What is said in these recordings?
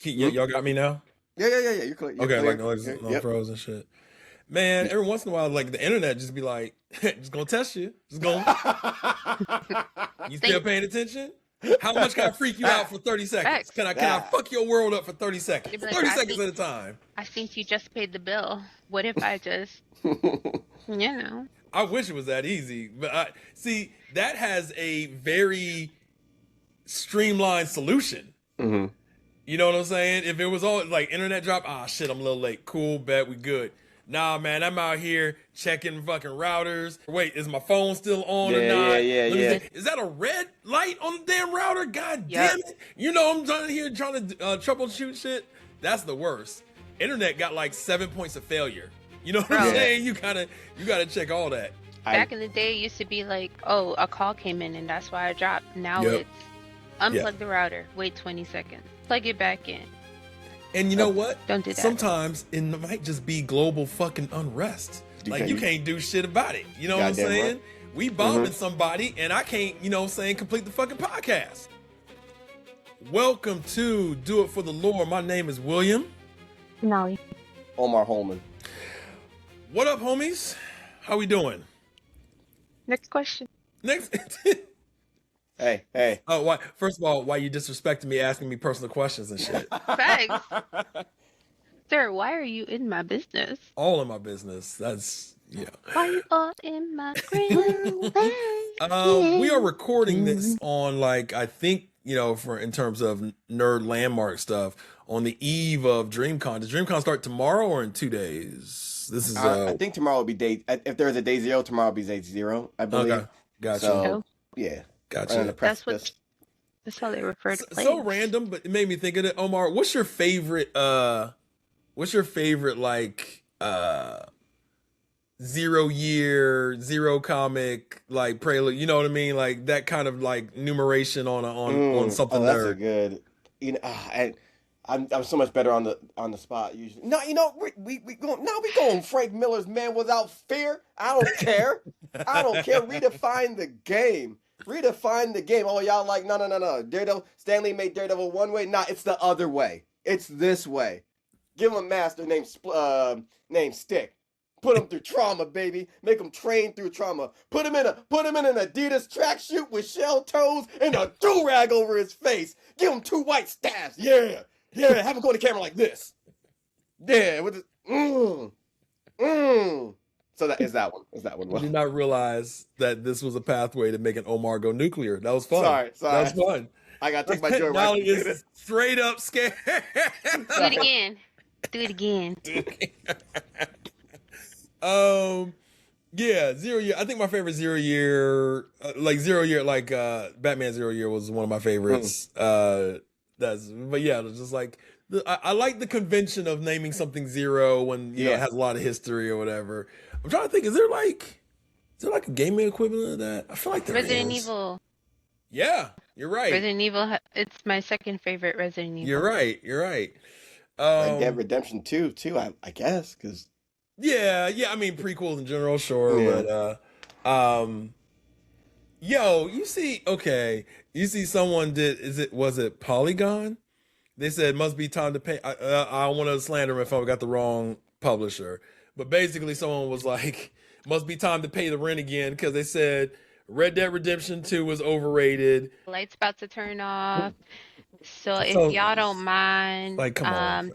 Y'all got me now? Yeah. You're clear. You're Okay, clear. like no Yep. throws and shit. Man, every once in a while, like the internet just be like, just gonna test you. Just gonna. You still Think paying attention? How much can I freak you out for 30 seconds? facts. Can I fuck your world up for 30 They'd seconds? be like, 30 seconds at a time. I think you just paid the bill. What if I just, I wish it was that easy, but see that has a very streamlined solution. Mm-hmm. You know what I'm saying? If it was all like internet drop, shit, I'm a little late. Cool, bet we good. Nah, man, I'm out here checking fucking routers. Wait, is my phone still on or not? Let me see. Is that a red light on the damn router? God damn it! You know I'm trying to troubleshoot shit. That's the worst. Internet got like 7 points of failure. You know what I'm saying? You gotta check all that. Back in the day, it used to be like, oh, a call came in and that's why I dropped. Now it's unplug the router, wait 20 seconds, plug it back in. And you know what? Don't do that. Sometimes it might just be global fucking unrest. You can't do shit about it. You know what I'm saying? Right. We bombing somebody and I can't, complete the fucking podcast. Welcome to Do It for the Lord. My name is William. Nali. Omar Holman. What up, homies? How we doing? Next question. Next. Hey. Oh, why? First of all, why you disrespecting me, asking me personal questions and shit? Facts. Sir, why are you in my business? All in my business. That's Why you all in my business? We are recording this on I think for in terms of nerd landmark stuff on the eve of DreamCon. Does DreamCon start tomorrow or in 2 days? This is. I think tomorrow will be day. If there's a day zero, tomorrow will be day zero. I believe. Okay. Gotcha. So, yeah. Gotcha. That's how they refer to planes. So random, but it made me think of it. Omar, what's your favorite 0 year, zero comic prelude? You know what I mean? Like that kind of numeration on something. That's a good. I'm so much better on the spot usually. No, we going Frank Miller's Man Without Fear. I don't care. Redefine the game. Oh, y'all no. Daredevil. Stanley made Daredevil one way. Nah, it's the other way. It's this way. Give him a master named Stick. Put him through trauma, baby. Make him train through trauma. Put him in an Adidas tracksuit with shell toes and a do-rag over his face. Give him 2 white stabs. Yeah. Have him go to camera like this. Yeah. With this. So that is that one. I did not realize that this was a pathway to making Omar go nuclear. That was fun. Sorry. That was fun. I gotta take my joy. Nali is straight up scared. Do it again. Yeah, 0 year. I think my favorite 0 year, Batman 0 year was one of my favorites. But yeah, it's just I like the convention of naming something zero when it has a lot of history or whatever. I'm trying to think, is there a gaming equivalent of that? I feel like there Resident is. Evil. Yeah, you're right. Resident Evil. It's my second favorite Resident Evil. You're right. Red Dead Redemption 2 too, I guess, because. Yeah. I mean, prequels in general, sure, but you see someone was it Polygon? They said must be time to pay. I don't want to slander them if I got the wrong publisher, but basically someone was like, must be time to pay the rent again because they said Red Dead Redemption 2 was overrated. Light's about to turn off. So if y'all don't mind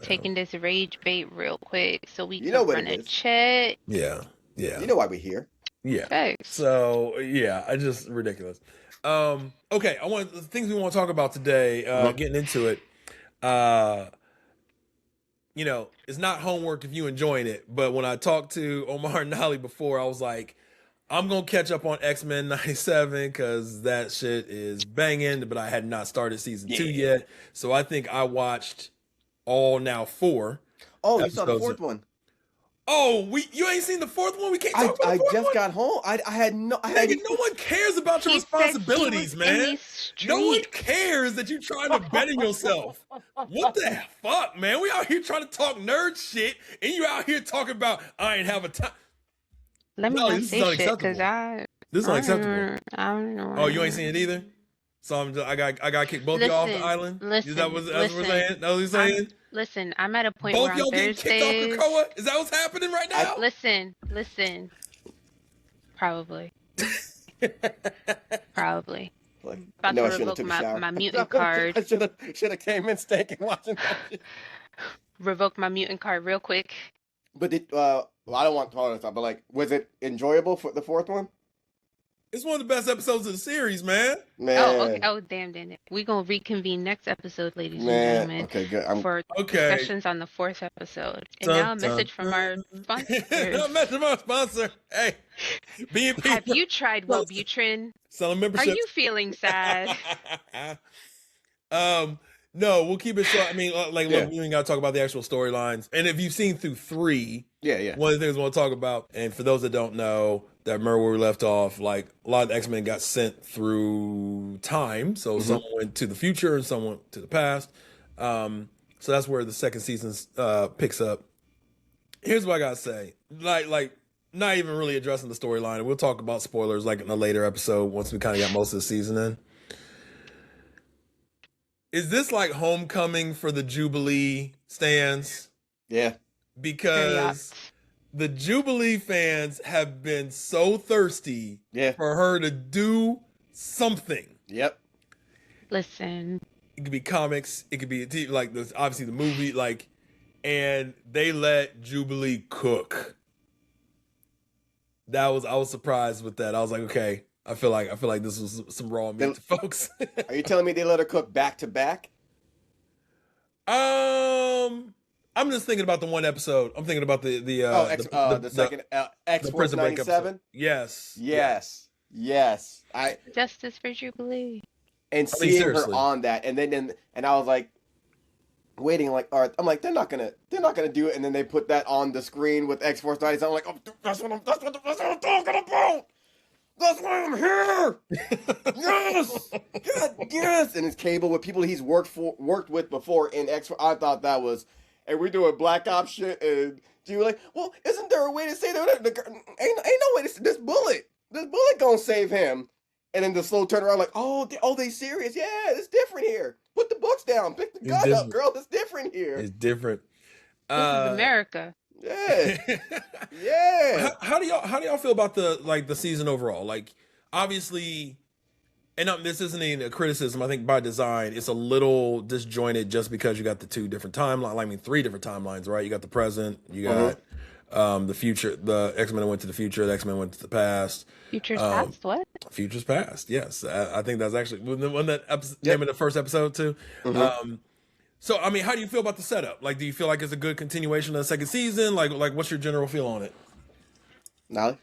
taking this rage bait real quick so we can run a check. Yeah. You know why we're here. Yeah. Thanks. So I just ridiculous. Okay, the things we want to talk about today, getting into it. It's not homework if you enjoying it, but when I talked to Omar and Nali before, I was like, I'm going to catch up on X-Men 97 because that shit is banging, but I had not started season 2 yet. So I think I watched all 4. Oh, you saw the 4th one. Oh, you ain't seen the 4th one? We can't talk about the 4th one? I just got home. I had no... Nigga, no one cares about your responsibilities, man. No one cares that you trying to better yourself. What the fuck, man? We out here trying to talk nerd shit, and you out here talking about, I ain't have a time. Let me not say shit, because This is unacceptable. I don't know. Oh, you ain't seen it either? So I got kick both y'all off the island. Is that what we're saying? That what you're saying? Listen, I'm at a point both where y'all on getting kicked off Thursdays. Krakoa? Is that what's happening right now? Listen. Probably. Probably. About to revoke my mutant card. I should have came in steak and watching that shit. Revoke my mutant card real quick. But well, I don't want to talk about stuff, but like, was it enjoyable for the fourth one? It's one of the best episodes of the series, man. Oh, okay. Oh, damn it. We're going to reconvene next episode, ladies and gentlemen. Okay, good. For discussions on the fourth episode. And now a message from our sponsor. A message from our sponsor. Hey, B&P. Have you tried Wellbutrin? Selling memberships. Are you feeling sad? No, we'll keep it short. I mean, look, we ain't got to talk about the actual storylines. And if you've seen through 3, one of the things we want to talk about, and for those that don't know, that remember where we left off, like a lot of the X-Men got sent through time. So some went to the future and some went to the past. So that's where the second season picks up. Here's what I gotta say. Like not even really addressing the storyline. We'll talk about spoilers like in a later episode once we kind of got most of the season in. Is this like homecoming for the Jubilee stans? Yeah. Because the Jubilee fans have been so thirsty for her to do something. Yep. Listen. It could be comics. It could be like this, obviously the movie. Like, and they let Jubilee cook. I was surprised with that. I was like, okay, I feel like this was some raw meat to folks. Are you telling me they let her cook back to back? I'm just thinking about the one episode. I'm thinking about the second X-Force 97. Yes. Justice for Jubilee. And seeing her on that, and I was like, waiting, like, all right, I'm like, they're not gonna do it, and then they put that on the screen with X-Force 97. I'm like, oh, that's what I'm talking about. That's why I'm here. Yes, God, yes. And his Cable with people he's worked with before in X-Force. I thought that was. And we doing Black Ops shit, and you were like, well, isn't there a way to say that? Ain't no way to say this bullet gonna save him. And then the slow turnaround, like, oh, they serious? Yeah, it's different here. Put the books down, pick the gun up, girl. It's different here. It's different. This is America. Yeah, yeah. How do y'all feel about the season overall? Like, obviously. And this isn't even a criticism. I think by design, it's a little disjointed just because you got the 2 different timelines. I mean, 3 different timelines, right? You got the present, you got the future. The X-Men went to the future, the X-Men went to the past. Future's past, what? Future's past, yes. I think that's actually when that name of the first episode, too. So, I mean, how do you feel about the setup? Like, do you feel like it's a good continuation of the second season? Like what's your general feel on it? Nali?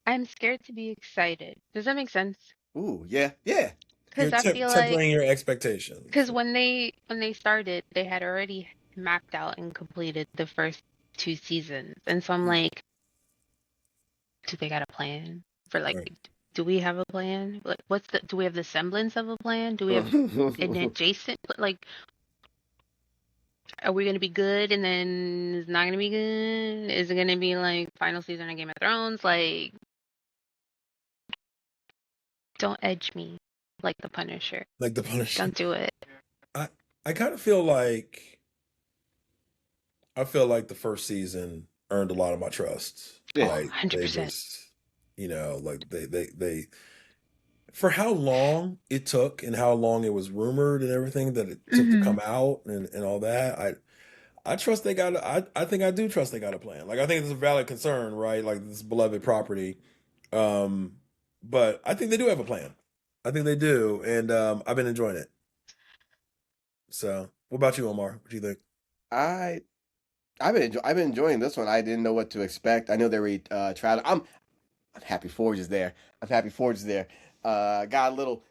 I'm scared to be excited. Does that make sense? Ooh, yeah. Because I feel tempering your expectations. Because when they started, they had already mapped out and completed the first 2 seasons, and so I'm like, do they got a plan for Do we have a plan? Like, do we have the semblance of a plan? Do we have an adjacent Are we gonna be good and then it's not gonna be good? Is it gonna be like final season of Game of Thrones? Like, don't edge me like the Punisher. Like the Punisher. Don't do it. I kind of feel like the first season earned a lot of my trust. Yeah, like 100%. They for how long it took and how long it was rumored and everything that it took to come out and all that. I trust they got. I think I do trust they got a plan. Like, I think it's a valid concern, right? Like, this beloved property. But I think they do have a plan. I think they do, and I've been enjoying it. So, what about you, Omar? What do you think? I've been enjoying this one. I didn't know what to expect. I know they were traveling. I'm happy Forge is there. Got a little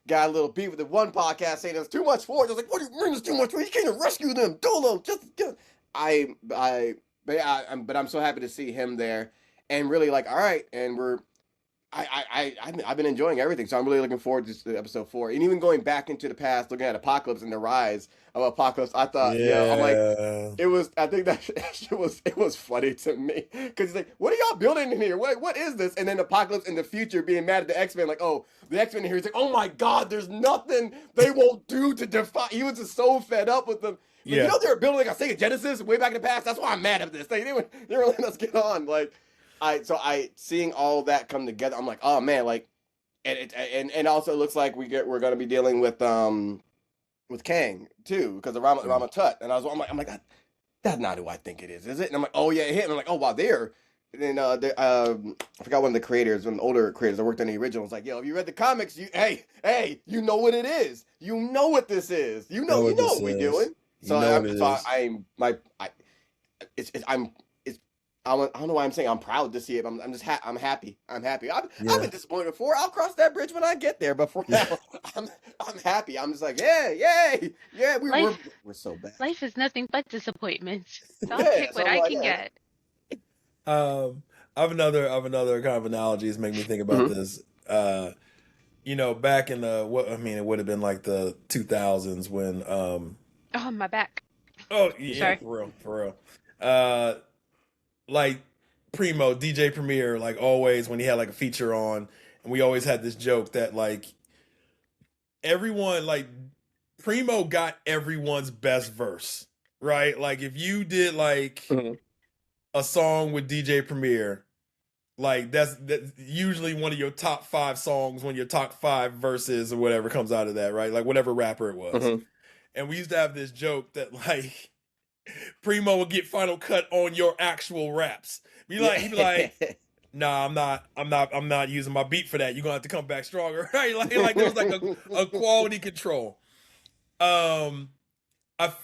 beef with the one podcast saying there's too much Forge. I was like, what do you mean there's too much Forge? You can't rescue them. Dolo, just. But I'm so happy to see him there, and really like, all right, and we're I've been enjoying everything, so I'm really looking forward to episode 4. And even going back into the past, looking at Apocalypse and the rise of Apocalypse, I thought, I'm like, Yeah. I think that shit was funny to me because he's like, "What are y'all building in here? What is this?" And then Apocalypse in the future being mad at the X-Men, like, "Oh, the X-Men here." He's like, "Oh my God, there's nothing they won't do to defy." He was just so fed up with them. Like, Yeah. they were building like a Sega Genesis way back in the past. That's why I'm mad at this. They were letting us get on. Like, I seeing all that come together, I'm like, oh man, like, and also it looks like we're gonna be dealing with Kang too, because of Rama Tut. And I'm like, that's not who I think it is it? And I'm like, oh yeah, him. And I'm like, oh wow, there. And then I forgot one of the creators, one of the older creators that worked on the original, was like, yo, if you read the comics, hey, you know what it is. You know what this is. You know what we're doing. So I don't know why I'm saying I'm proud to see it. I'm just I'm happy. I've been disappointed before. I'll cross that bridge when I get there. But for now, I'm happy. I'm just like, yay. We're so bad. Life is nothing but disappointments. So I'll take what I can get. I have another kind of analogies make me think about this. Back in it would have been like the 2000s when Oh, my back. Oh yeah, Sorry. for real. Like Primo, DJ Premier, like always when he had like a feature on, and we always had this joke that like everyone, like Primo got everyone's best verse, right? Like if you did like a song with DJ Premier, like that's usually one of your top 5 songs, one of your top 5 verses or whatever comes out of that, right? Like whatever rapper it was. And we used to have this joke that like Primo would get Final Cut on your actual raps. He'd be like, nah, I'm not using my beat for that. You're gonna have to come back stronger. Right? Like there was like a quality control. I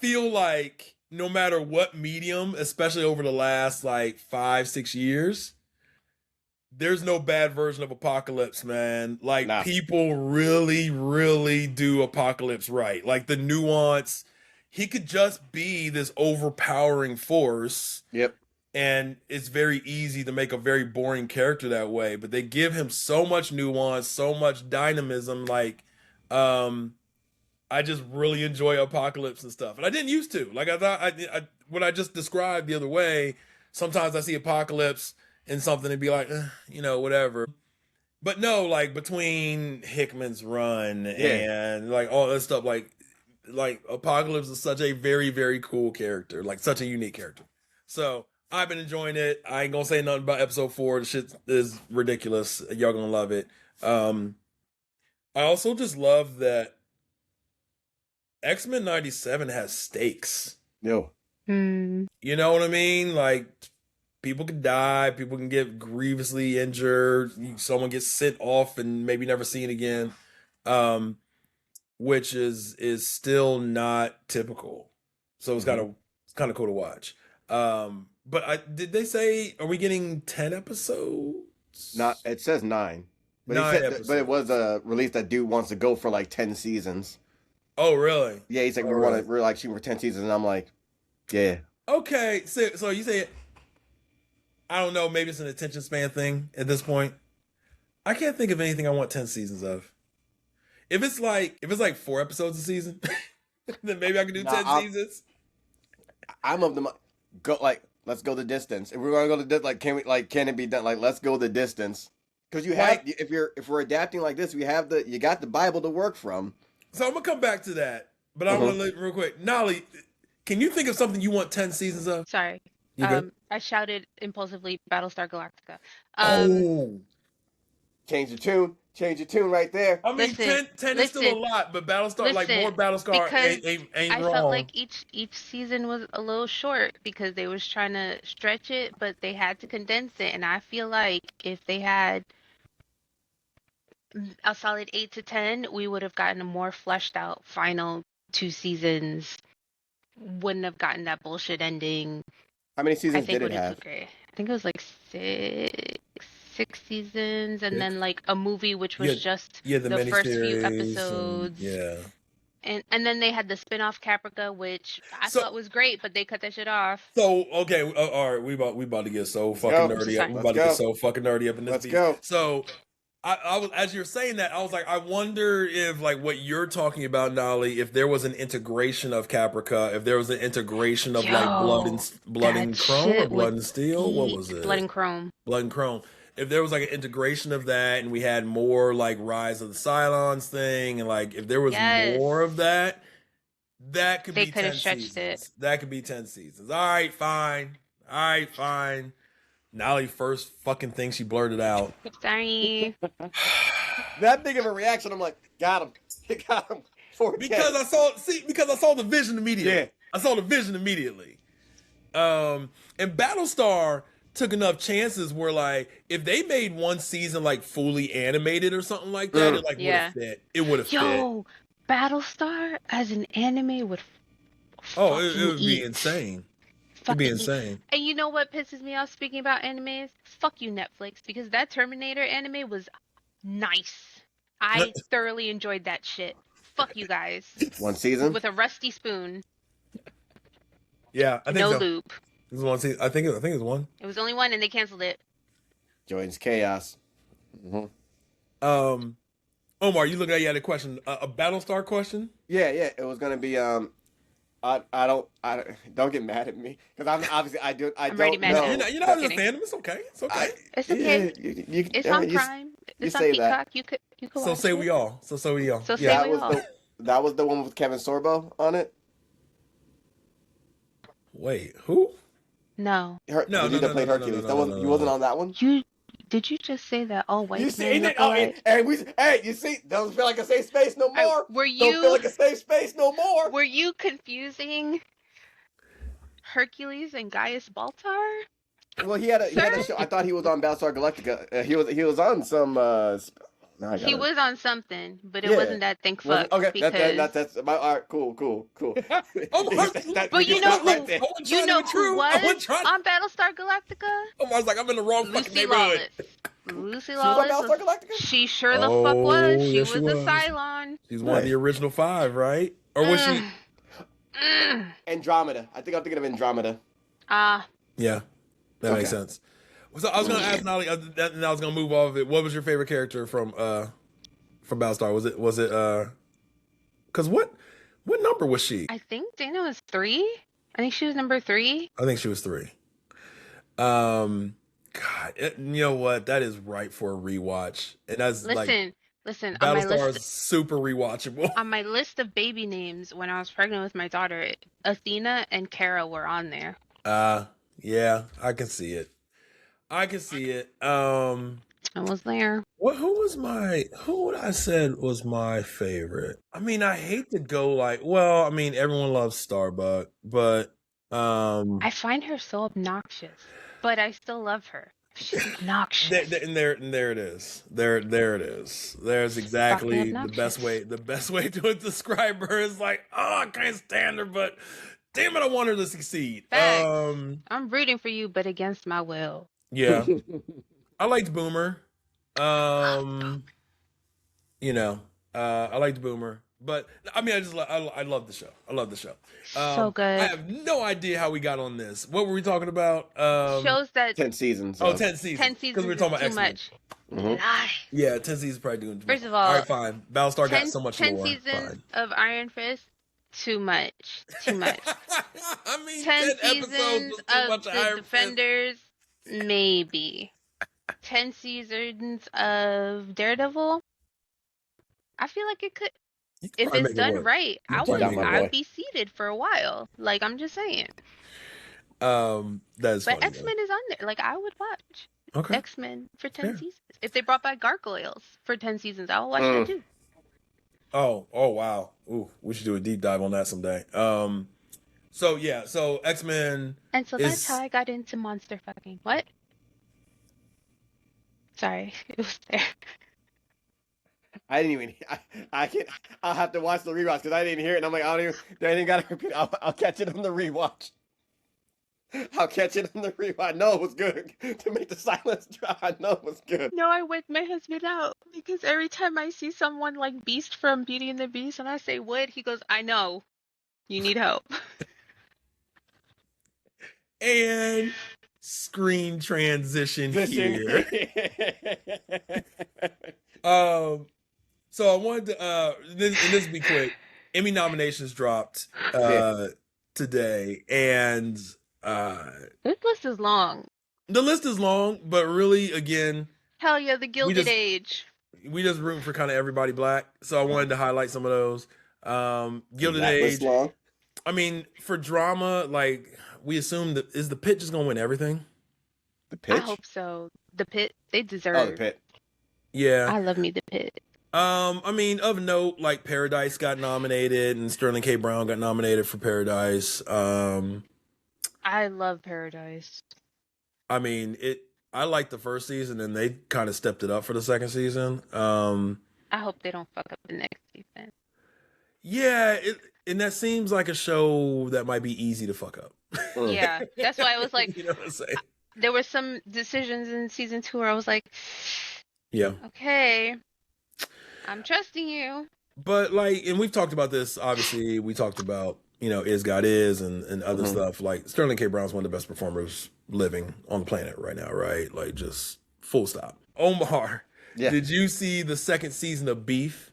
feel like no matter what medium, especially over the last like 5-6 years, there's no bad version of Apocalypse, man. Like people really, really do Apocalypse right. Like the nuance. He could just be this overpowering force. Yep. And it's very easy to make a very boring character that way. But they give him so much nuance, so much dynamism. Like, I just really enjoy Apocalypse and stuff. And I didn't used to. Like, I thought, what I just described the other way, sometimes I see Apocalypse in something and be like, whatever. But no, like, between Hickman's run and, like, all that stuff, like Apocalypse is such a very, very cool character, like such a unique character. So I've been enjoying it. I ain't gonna say nothing about episode 4. The shit is ridiculous. Y'all gonna love it. I also just love that X-Men 97 has stakes. Yo. You know what I mean? Like people can die, people can get grievously injured, someone gets sent off and maybe never seen again. Which is still not typical, so it's kind of cool to watch. But did they say, are we getting 10 episodes? Not, it says 9. But 9 episodes. But it was a release that dude wants to go for like 10 seasons. Oh really? Yeah, he's like we're like shooting for 10 seasons, and I'm like, yeah. Okay, so you say, I don't know, maybe it's an attention span thing at this point. I can't think of anything I want 10 seasons of. If it's like 4 episodes a season, then maybe I can do 10 seasons. I'm of the let's go the distance. If we're gonna go the can it be done? Like, let's go the distance. Because if we're adapting like this, you got the Bible to work from. So I'm gonna come back to that, but I want to let real quick. Nali, can you think of something you want 10 seasons of? Sorry. I shouted impulsively Battlestar Galactica. Change the tune. Change your tune right there. I mean, 10 is still a lot, but Battlestar, like more Battlestar ain't I wrong. felt like each season was a little short because they was trying to stretch it, but they had to condense it. And I feel like if they had a solid 8 to 10, we would have gotten a more fleshed out final 2 seasons. Wouldn't have gotten that bullshit ending. How many seasons did it have? I think it was like 6 seasons, and then like a movie which was just the first few episodes. And then they had the spin-off Caprica, which I thought was great, but they cut that shit off. So okay, all right, we about to get so fucking nerdy up. We about to get so fucking nerdy up in this. Let's go. So I was, as you're saying that, I was like, I wonder if like what you're talking about, Nali, if there was an integration of Caprica, if there was an integration of like blood and chrome or blood and steel. What was it? Blood and chrome. Blood and chrome. If there was like an integration of that, and we had more like Rise of the Cylons thing, and like if there was more of that, that could be 10 seasons. That could be 10 seasons. All right, fine. Nali first fucking thing she blurted out. Sorry. That big of a reaction, I'm like, got him. Got him. Because I saw the vision immediately. Yeah. I saw the vision immediately. And Battlestar took enough chances where like if they made one season like fully animated or something like that, it like would have fit. It would have fit. Yo, Battlestar as an anime would it would be insane. It'd be insane. And you know what pisses me off speaking about animes? Fuck you, Netflix, because that Terminator anime was nice. I thoroughly enjoyed that shit. Fuck you guys. One season? With a rusty spoon. Yeah, I think so. No loop. It was one season. I think it was one. It was only one and they canceled it. Joins chaos. Mm-hmm. Omar, you look like you had a question. A Battlestar question? Yeah. It was gonna be I don't get mad at me because I'm obviously I don't know. You're not in the fandom. It's okay. It's okay. It's okay. It's on Prime. It's on Peacock. You could So say we all. So we all. That was the one with Kevin Sorbo on it. Wait, who? No. No. Played Hercules. You wasn't on that one. Did you just say that all white? You seen it? Hey, you see? Doesn't feel like a safe space no more. Don't feel like a safe space no more. Were you confusing Hercules and Gaius Baltar? Well, he had a show. I thought he was on Battlestar Galactica. He was on some. He was on something, but it wasn't that thing. Fuck. Okay, that's my art. Cool. But you know who was on Battlestar Galactica? I was like, I'm in the wrong fucking neighborhood. Lucy Lawless. She sure the fuck was. She was a Cylon. She's one of the original 5, right? Or was she? Andromeda. I think I'm thinking of Andromeda. Yeah, that makes sense. So I was gonna ask Nali, and I was gonna move off of it. What was your favorite character from Battlestar? Was it because what number was she? I think Dana was 3. I think she was number 3. I think she was 3. God, you know what? That is right for a rewatch. And that's listen. Battlestar is super rewatchable. On my list of baby names when I was pregnant with my daughter, Athena and Kara were on there. Yeah, I can see it. I was there. Who would I said was my favorite? I mean, I hate to go like, well, I mean, everyone loves Starbuck, but I find her so obnoxious, but I still love her. She's obnoxious. And there it is. There it is. There's exactly the best way to describe her is like, oh, I can't stand her, but damn it, I want her to succeed. I'm rooting for you, but against my will. Yeah. I liked Boomer. I liked Boomer. But I mean, I love the show. So good. I have no idea how we got on this. What were we talking about? Shows that 10 seasons. 10 seasons. 10 seasons because we were talking about X-Men. Much. Mm-hmm. Yeah, 10 seasons probably doing too much. First of all, right, fine. Battlestar got so much 10 more. 10 seasons fine. of Iron Fist. Too much. I mean, 10 seasons of the Defenders. Maybe. 10 seasons of Daredevil. I feel like it could. If it's done right, I'd be seated for a while. Like, I'm just saying. That's but X-Men is on there. Like, I would watch X-Men for 10 seasons. If they brought back Gargoyles for 10 seasons, I'll watch that too. Oh wow. Ooh, we should do a deep dive on that someday. So X-Men. And so that's how I got into monster fucking. What? Sorry, it was there. I didn't even. I can't. I'll have to watch the rewatch because I didn't hear it. And I'm like, I didn't gotta repeat. I'll catch it on the rewatch. I know it was good to make the silence drop. I know it was good. No, I wake my husband out because every time I see someone like Beast from Beauty and the Beast, and I say "What?" he goes, "I know. You need help." And screen transition here. So I wanted to, this will be quick. Emmy nominations dropped today, and This list is long. the list is long, but really, again, Hell yeah, the Gilded Age. We just rooting for kind of everybody black. So I wanted to highlight some of those. Gilded Age. Long? I mean, for drama, like we assume that is the Pit just gonna win everything? The Pitch? I hope so. The Pit, they deserve. Oh, the Pit. Yeah. I love me the Pit. I mean, of note, like Paradise got nominated and Sterling K. Brown got nominated for Paradise. I love Paradise. I mean, I liked the first season and they kind of stepped it up for the second season. I hope they don't fuck up the next season. Yeah, and that seems like a show that might be easy to fuck up. Yeah, that's why I was like, you know what I'm saying? There were some decisions in season 2 where I was like, yeah, okay, I'm trusting you. But like, and we've talked about this. Obviously, we talked about Is God Is and other stuff. Like Sterling K. Brown's one of the best performers living on the planet right now, right? Like just full stop. Omar, did you see the second season of Beef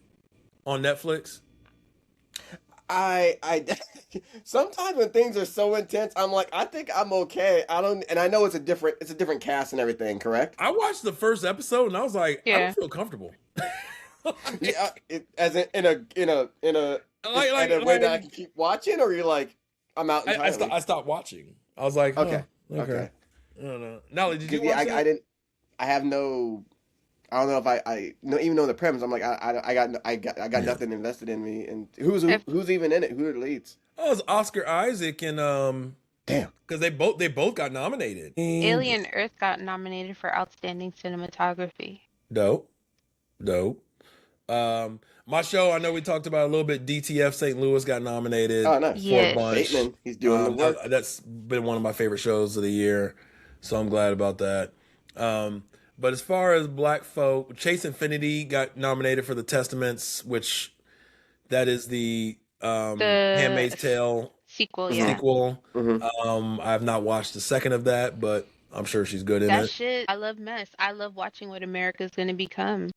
on Netflix? I sometimes when things are so intense, I'm like, I think I'm okay. I know it's a different cast and everything, correct? I watched the first episode and I was like, I don't feel comfortable. Yeah, as in a way that I can keep watching, or you're like, I'm out entirely. I stopped watching. I was like, okay. I don't know. Nali, did you watch it? I don't know if I even know the premise. I'm like, I got nothing invested in me. And who's even in it? Who are the leads? Oh, it's Oscar Isaac and damn, because they both got nominated. Alien Earth got nominated for outstanding cinematography. Dope. My show, I know we talked about a little bit. DTF St. Louis got nominated. Oh, nice. Yes. For a bunch. Bateman, he's doing the work. That's been one of my favorite shows of the year, so I'm glad about that. But as far as black folk, Chase Infinity got nominated for The Testaments, which that is the Handmaid's Tale sequel. Mm-hmm. I have not watched the second of that, but I'm sure she's good in it. That shit, I love mess. I love watching what America's going to become.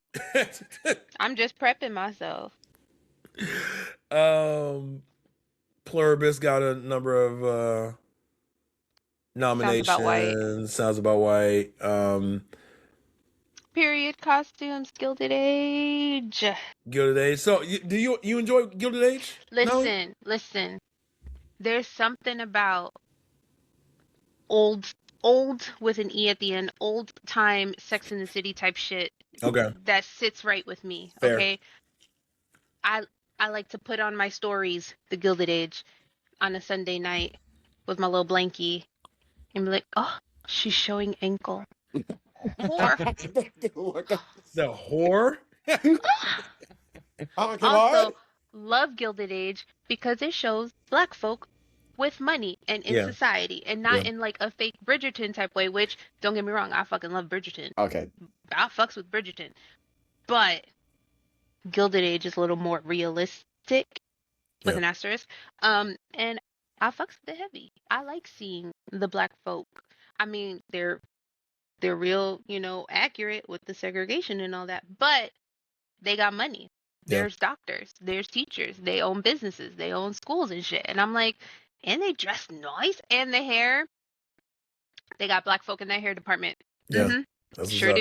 I'm just prepping myself. Pluribus got a number of nominations. Sounds About White. Period costumes, Gilded Age. So, do you enjoy Gilded Age? Listen. There's something about old with an E at the end, old time Sex in the City type shit. Okay. That sits right with me. Fair. Okay. I like to put on my stories, the Gilded Age, on a Sunday night with my little blankie and be like, oh, she's showing ankle. Whore. The whore? Also, love Gilded Age because it shows black folk with money and in society, and not in like a fake Bridgerton type way, which, don't get me wrong, I fucking love Bridgerton. Okay. I fucks with Bridgerton. But Gilded Age is a little more realistic with an asterisk. And I fucks with the heavy. I like seeing the black folk. I mean, they're real, accurate with the segregation and all that, but they got money. There's doctors, there's teachers, they own businesses, they own schools and shit. And I'm like, and they dress nice, and the hair. They got black folk in their hair department. Yeah, Sure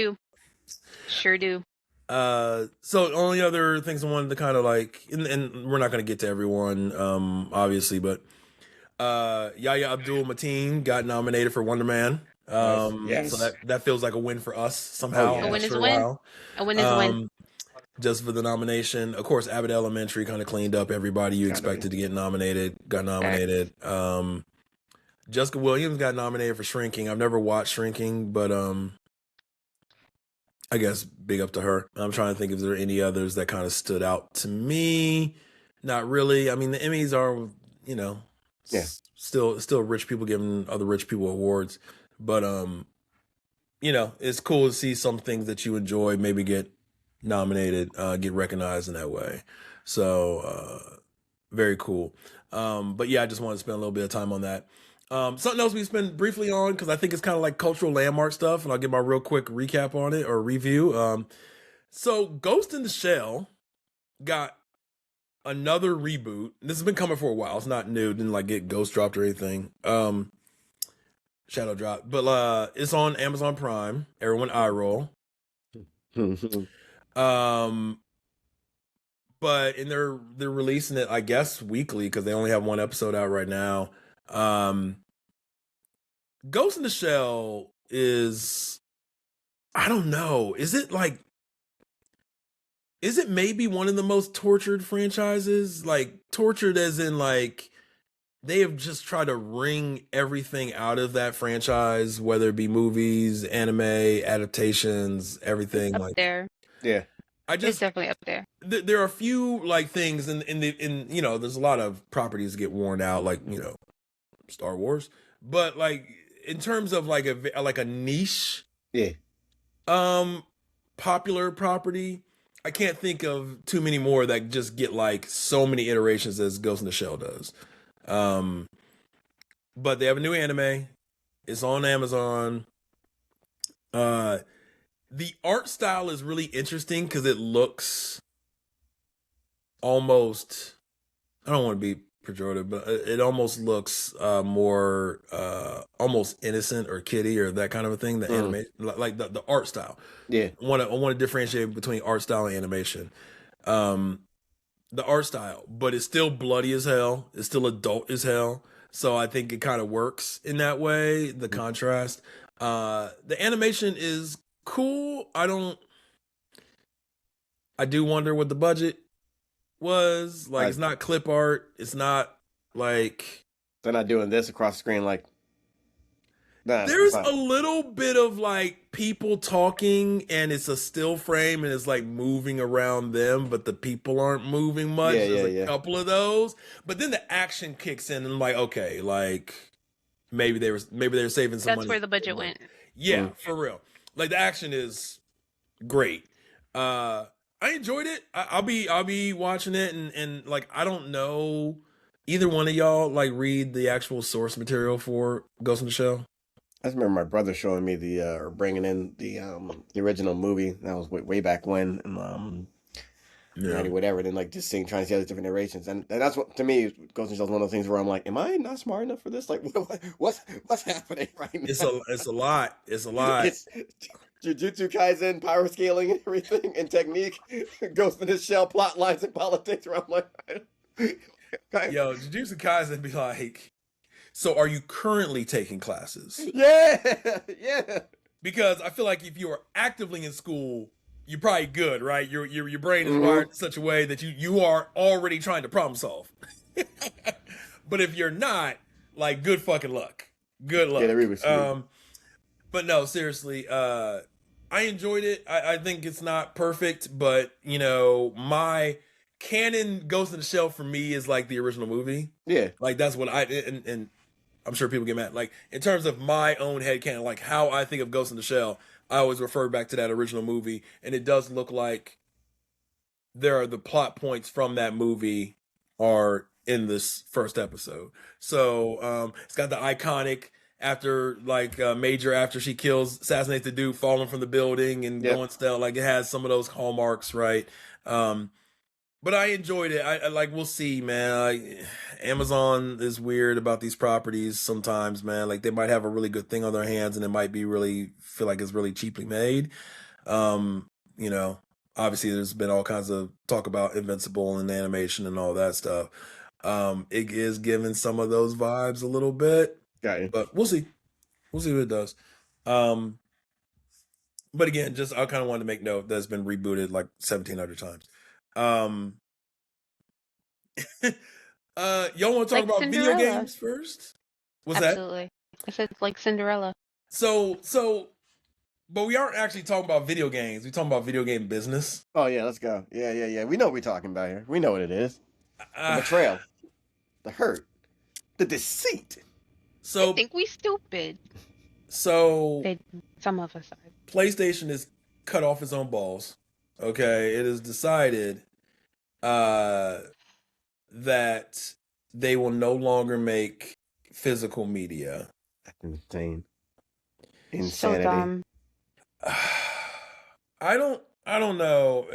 do. So the only other things I wanted to kind of like, and we're not going to get to everyone, obviously, but Yahya Abdul-Mateen got nominated for Wonder Man. Yes. So that feels like a win for us somehow. A win is a win. A win is a win. Just for the nomination. Of course, Abbott Elementary kind of cleaned up everybody you expected to get nominated, got nominated. Jessica Williams got nominated for Shrinking. I've never watched Shrinking, but I guess big up to her. I'm trying to think if there are any others that kind of stood out to me. Not really. I mean, the Emmys are, still rich people giving other rich people awards. But, it's cool to see some things that you enjoy maybe get nominated, get recognized in that way. So, very cool. But yeah, I just wanted to spend a little bit of time on that. Something else we spent briefly on, because I think it's kind of like cultural landmark stuff, and I'll give my real quick recap on it or review. So Ghost in the Shell got another reboot. This has been coming for a while. It's not new. Didn't like get ghost dropped or anything. Shadow dropped. But it's on Amazon Prime. Everyone eye roll. But they're releasing it, I guess, weekly because they only have one episode out right now. Ghost in the Shell is, I don't know. Is it maybe one of the most tortured franchises? Like tortured as in like they have just tried to wring everything out of that franchise, whether it be movies, anime, adaptations, everything up like there. Yeah. It's definitely up there. There are a few like things in there's a lot of properties that get worn out, like Star Wars, but like in terms of like a niche, popular property, I can't think of too many more that just get like so many iterations as Ghost in the Shell does. But they have a new anime. It's on Amazon. The art style is really interesting because it looks almost, I don't want to be pejorative, but it almost looks more almost innocent or kiddie or that kind of a thing. The anime, like the art style. Yeah. I want to differentiate between art style and animation. The art style, but it's still bloody as hell. It's still adult as hell. So I think it kind of works in that way. The contrast. The animation is cool. I do wonder what the budget was. Like, it's not clip art. It's not like they're not doing this across the screen. Like, there's a little bit of like people talking, and it's a still frame, and it's like moving around them, but the people aren't moving much. There's a couple of those, but then the action kicks in, and I'm like, okay, like maybe they were saving some money. That's where the budget went. Yeah, for real. Like the action is great. I enjoyed it. I'll be watching it, and like I don't know either one of y'all like read the actual source material for Ghost in the Shell. I just remember my brother showing me or bringing in the original movie. That was way back when, and 90 whatever. Then like just trying to see all these different narrations, and that's what to me Ghost in the Shell is one of those things where I'm like, am I not smart enough for this? Like, what's happening right now? It's a lot. It's a lot. It's Jujutsu Kaisen, power scaling, and everything, and technique. Ghost in the Shell, plot lines, and politics. Where I'm like, yo, Jujutsu Kaisen be like, so are you currently taking classes? Yeah. Because I feel like if you are actively in school, you're probably good, right? Your brain is wired in such a way that you are already trying to problem solve. But if you're not, like, good fucking luck. Good luck. Yeah, but no, seriously, I enjoyed it. I think it's not perfect, but my canon Ghost in the Shell for me is like the original movie. Yeah. Like that's what and I'm sure people get mad. Like in terms of my own headcanon, like how I think of Ghost in the Shell, I always refer back to that original movie, and it does look like there are the plot points from that movie are in this first episode. So it's got the iconic after she assassinates the dude falling from the building and going stealth. Like it has some of those hallmarks, right? But I enjoyed it. I like, we'll see, man. Amazon is weird about these properties sometimes, man. Like they might have a really good thing on their hands, and it might be really feel like it's really cheaply made. Obviously there's been all kinds of talk about Invincible and animation and all that stuff. It is giving some of those vibes a little bit. Got you. But we'll see. We'll see what it does. But again, just I kind of wanted to make note that it's been rebooted like 1,700 times. Y'all want to talk about Cinderella. video games first? What's Absolutely. I said like Cinderella. So, but we aren't actually talking about video games. We're talking about video game business. Oh yeah, let's go. Yeah. We know what we're talking about here. We know what it is. The betrayal, the hurt, the deceit. So I think we stupid. So some of us are. PlayStation is cut off its own balls. Okay, it is decided that they will no longer make physical media. That's insane. Insanity. So dumb. I don't I don't know.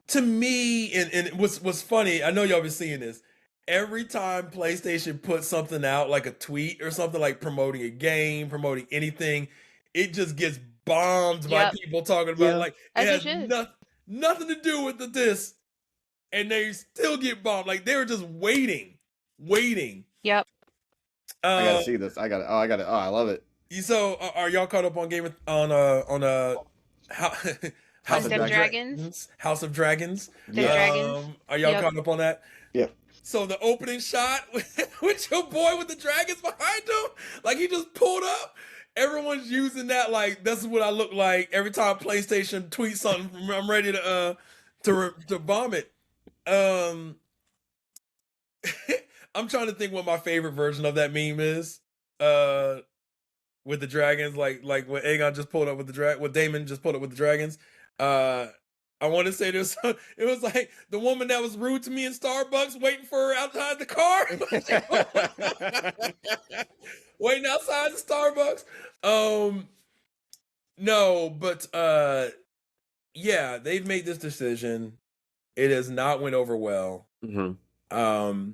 To me, and what's funny, I know y'all been seeing this. Every time PlayStation puts something out, like a tweet or something, like promoting a game, promoting anything, it just gets bombed by people talking about it. Like it has nothing to do with the disc, and they still get bombed. Like they were just waiting. Yep. I gotta see this. I got it. Oh, I love it. So, are y'all caught up on House of Dragons? House of Dragons. Dragons. Are y'all caught up on that? Yeah. So the opening shot with your boy with the dragons behind him, like he just pulled up. Everyone's using that like this is what I look like every time PlayStation tweets something. I'm ready to bomb it. I'm trying to think what my favorite version of that meme is. With the dragons, like when Aegon just pulled up with what Damon just pulled up with the dragons. I want to say this. It was like the woman that was rude to me in Starbucks, waiting for her outside the car, waiting outside the Starbucks. No, but yeah, they've made this decision. It has not went over well. Mm-hmm.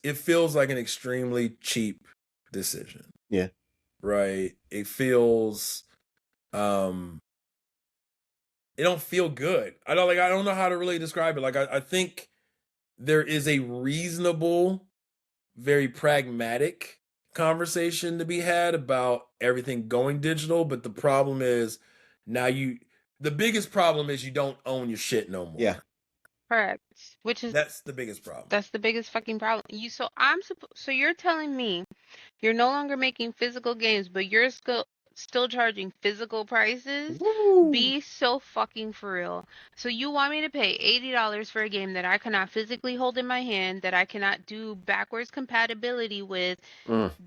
It feels like an extremely cheap decision. Yeah. Right. It feels it don't feel good. I don't know how to really describe it. Like I think there is a reasonable, very pragmatic conversation to be had about everything going digital, but the problem is the biggest problem is you don't own your shit no more. Yeah. Correct. That's the biggest problem. That's the biggest fucking problem. So you're telling me you're no longer making physical games, but you're still charging physical prices? Woo. Be so fucking for real. So you want me to pay $80 for a game that I cannot physically hold in my hand, that I cannot do backwards compatibility with,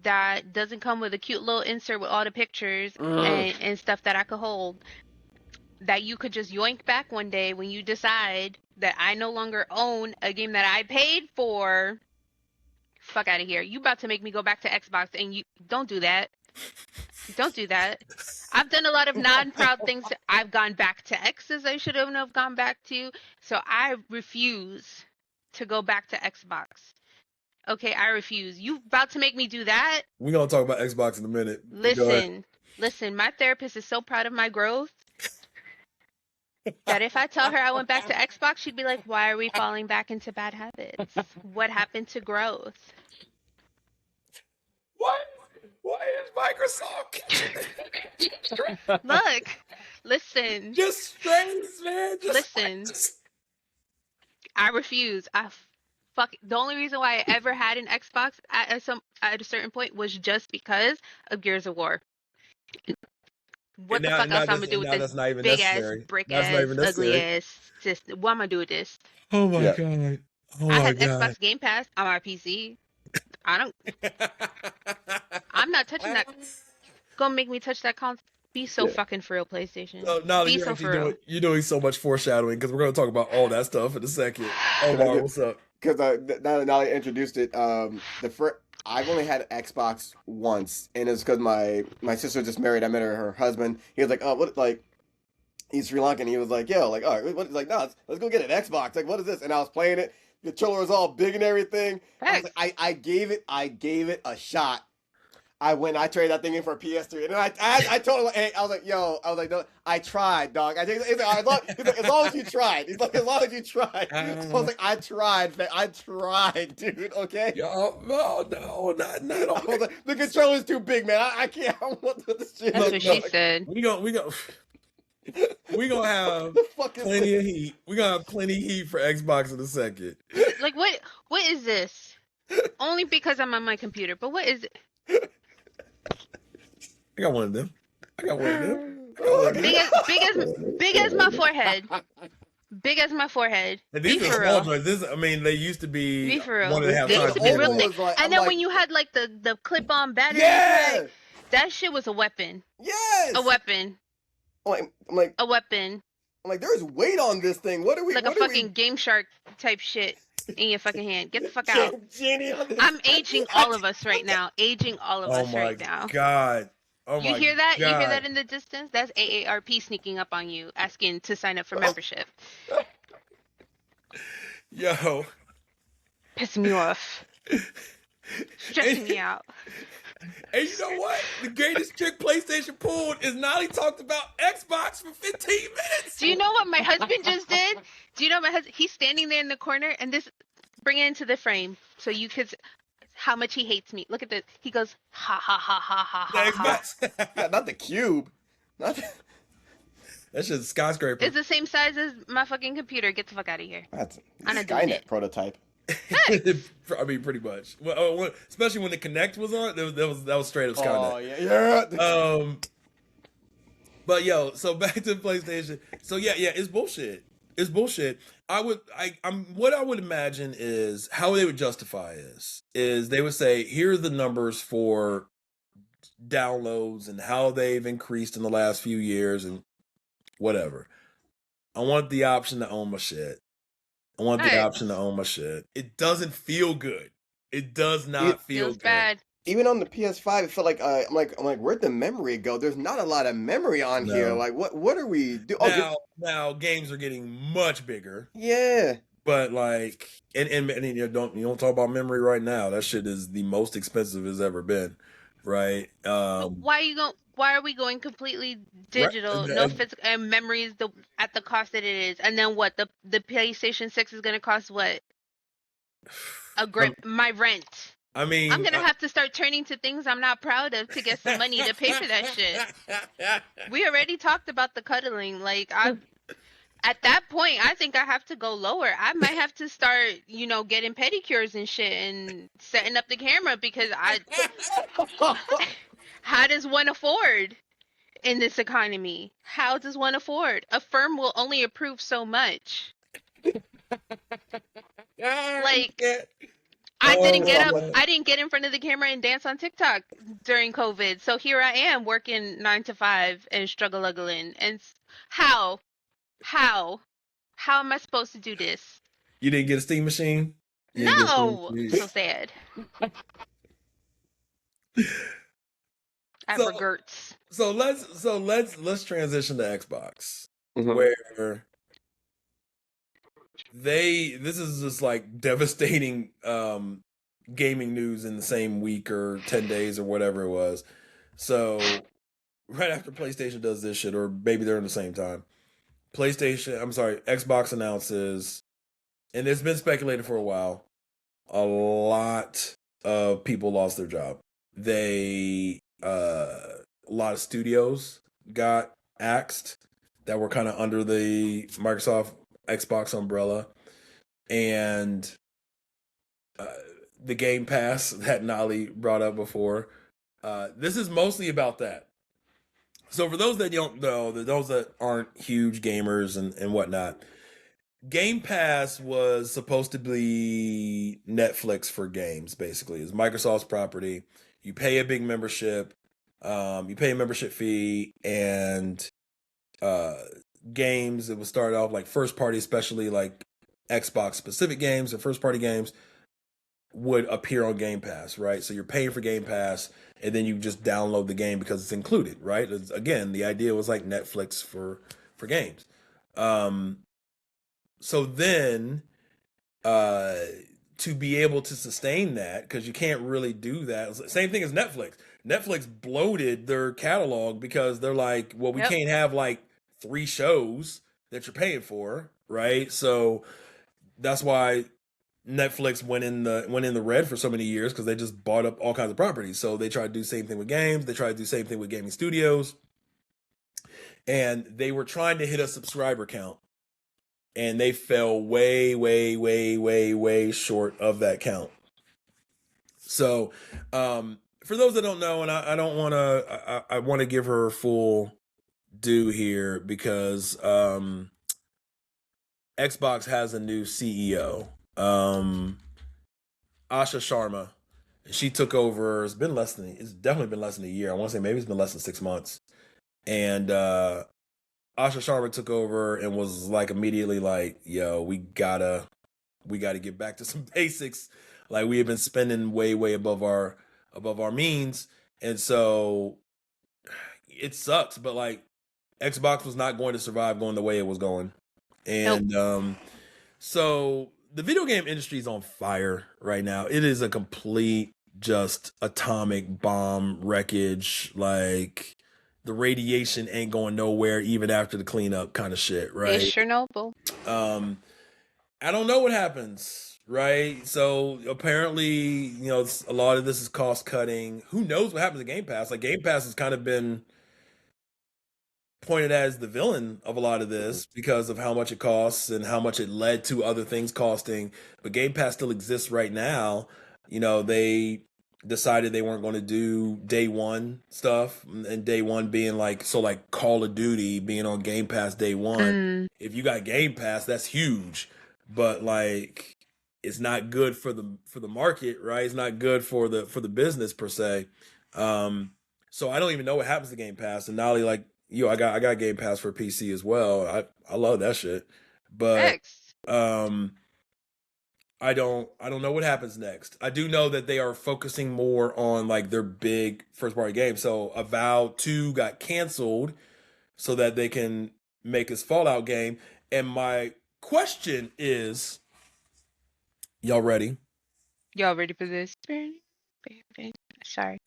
that doesn't come with a cute little insert with all the pictures and stuff that I could hold, that you could just yoink back one day when you decide that I no longer own a game that I paid for? Fuck out of here. You about to make me go back to Xbox, and you don't do that. Don't do that. I've done a lot of non-proud things. I've gone back to X's I should have gone back to. So I refuse to go back to Xbox. Okay, I refuse. You about to make me do that? We're going to talk about Xbox in a minute. Listen, my therapist is so proud of my growth that if I tell her I went back to Xbox, she'd be like, why are we falling back into bad habits? What happened to growth? Why is Microsoft? Look, listen. Just strains, man. Listen. I refuse. The only reason why I ever had an Xbox at a certain point was just because of Gears of War. What the fuck else I'm gonna do with this big ass, brick ass, ugly ass system? What am I gonna do with this? Oh my god! I have Xbox Game Pass on my PC. I'm not touching that. Gonna make me touch that console. Be so fucking for real, PlayStation. No, you're doing so much foreshadowing because we're gonna talk about all that stuff in a second. Omar, what's up? Because now that I introduced it, I've only had Xbox once, and it's because my sister just married. I met her husband. He was like, "Oh, what?" Like, he's Sri Lankan. He was like, "Yo, like, all right, what?" Like, "No, let's go get an Xbox." Like, what is this? And I was playing it. The controller was all big and everything. I gave it a shot. I traded that thing in for a PS3, and then I told him, hey, I was like, no, I tried, dog. He's like, as long as you tried. He's like, as long as you tried. So I was like, I tried, dude. Okay. No, not all. The controller's too big, man. I can't. I want this shit. That's what she said. We gonna have plenty of heat. We gonna have plenty of heat for Xbox in a second. Like what is this? Only because I'm on my computer. But what is it? I got one of them. Big as my forehead. Big as my forehead. And these are small joints. They used to be for real. 1.5 They used to be real thick. And then when you had like the clip-on battery, that shit was a weapon. Yes. A weapon. I'm like a weapon. I'm like, there's weight on this thing. What are we? Like a fucking Game Shark type shit in your fucking hand. Get the fuck out. I'm aging all of us right now. Oh my god. Oh You my hear that? God. You hear that in the distance? That's AARP sneaking up on you, asking to sign up for membership. Yo. Pissing me off. Stressing me out. And you know what? The greatest trick PlayStation pulled is Nali talked about Xbox for 15 minutes. Do you know what my husband just did? Do you know my husband? He's standing there in the corner, and this, bring it into the frame so you could, how much he hates me. Look at this. He goes, ha ha ha ha ha The ha ha. Xbox. Yeah, not the cube. Not the... That shit's skyscraper. It's the same size as my fucking computer. Get the fuck out of here. That's I'm not doing Skynet it. prototype. I mean, pretty much. Well, especially when the Kinect was on, that was straight up Skynet. Oh yeah. But yo, so back to PlayStation. So yeah, it's bullshit. It's bullshit. What I would imagine is how they would justify is they would say, here are the numbers for downloads and how they've increased in the last few years and whatever. I want the option to own my shit. I want the option to own my shit. It doesn't feel good. It does not feel feels good. bad. Even on the PS5, it felt like I'm like, where'd the memory go? There's not a lot of memory on here. Like, what are we doing? Now games are getting much bigger. Yeah. But like, and you don't talk about memory right now. That shit is the most expensive it's ever been, right? Why are we going completely digital? No physical, and memory is at the cost that it is. And then what? The PlayStation 6 is gonna cost what? My rent. I mean, I'm gonna have to start turning to things I'm not proud of to get some money to pay for that shit. We already talked about the cuddling. Like, at that point, I think I have to go lower. I might have to start, getting pedicures and shit and setting up the camera because how does one afford in this economy? How does one afford? A firm will only approve so much. Like, I didn't get in front of the camera and dance on TikTok during COVID. So here I am working 9 to 5 and struggling. And how am I supposed to do this? You didn't get a steam machine? No, so sad. Regrets. So let's transition to Xbox, Mm-hmm. where this is just like devastating gaming news in the same week or 10 days or whatever it was. So right after PlayStation does this shit, or maybe they're in the same time, Xbox announces, and it's been speculated for a while, a lot of people lost their job. A lot of studios got axed that were kind of under the Microsoft Xbox umbrella, and the Game Pass that Nali brought up before. This is mostly about that. So for those that don't know, those that aren't huge gamers and whatnot, Game Pass was supposed to be Netflix for games, basically. It's Microsoft's property. You pay a big membership. You pay a membership fee, and games, it would start off like first party, especially like Xbox specific games and first party games would appear on Game Pass, right? So you're paying for Game Pass, and then you just download the game because it's included, right? Again, the idea was like Netflix for games. So then to be able to sustain that, because you can't really do that. Same thing as Netflix. Netflix bloated their catalog because they're like, well, we can't have like 3 shows that you're paying for, right? So that's why Netflix went in the red for so many years, because they just bought up all kinds of properties. So they tried to do the same thing with games. They tried to do the same thing with gaming studios. And they were trying to hit a subscriber count. And they fell way, way, way, way, way short of that count. So for those that don't know, and I don't want to, I want to give her full due here, because Xbox has a new CEO. Asha Sharma. She took over. It's definitely been less than a year. I want to say maybe it's been less than 6 months. And Asha Sharma took over and was like immediately like, yo, we gotta get back to some basics. Like, we have been spending way, way above our means. And so it sucks, but like Xbox was not going to survive going the way it was going. And so the video game industry is on fire right now. It is a complete just atomic bomb wreckage. Like the radiation ain't going nowhere even after the cleanup kind of shit, right? It's Chernobyl. I don't know what happens, right? So apparently, you know, a lot of this is cost cutting. Who knows what happens to Game Pass? Like Game Pass has kind of been pointed as the villain of a lot of this because of how much it costs and how much it led to other things costing. But Game Pass still exists right now. You know, they decided they weren't going to do day one stuff, and day one being like, so like Call of Duty being on Game Pass day one. If you got Game Pass, that's huge, but like it's not good for the market, right? It's not good for the business per se. So I don't even know what happens to Game Pass. And Nali, like, yo, I got Game Pass for PC as well. I love that shit. But I don't know what happens next. I do know that they are focusing more on like their big first party games. So Avowed 2 got canceled so that they can make this Fallout game. And my question is, y'all ready? Y'all ready for this? Sorry.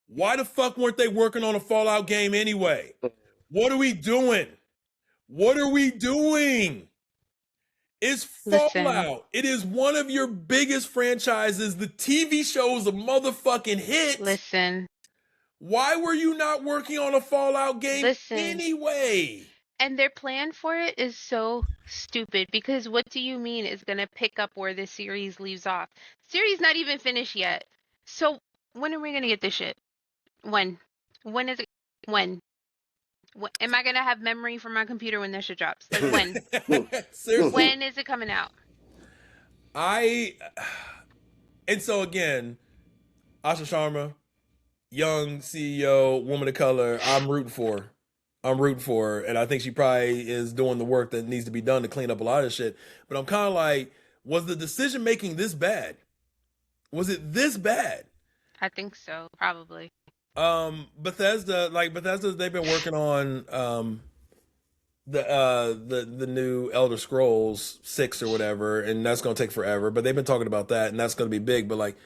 Why the fuck weren't they working on a Fallout game anyway? What are we doing? What are we doing? It's Fallout. Listen. It is one of your biggest franchises. The TV show is a motherfucking hit. Listen. Why were you not working on a Fallout game anyway? And their plan for it is so stupid because what do you mean it's going to pick up where the series leaves off? Series not even finished yet. So when are we going to get this shit? When? When is it? When? Am I going to have memory for my computer when this shit drops? Like when? Seriously. When is it coming out? And so again, Asha Sharma, young CEO, woman of color, I'm rooting for her, and I think she probably is doing the work that needs to be done to clean up a lot of shit. But I'm kind of like, was the decision making this bad? Was it this bad? I think so, probably. Bethesda, they've been working on the new Elder Scrolls 6 or whatever, and that's gonna take forever. But they've been talking about that, and that's gonna be big. But like,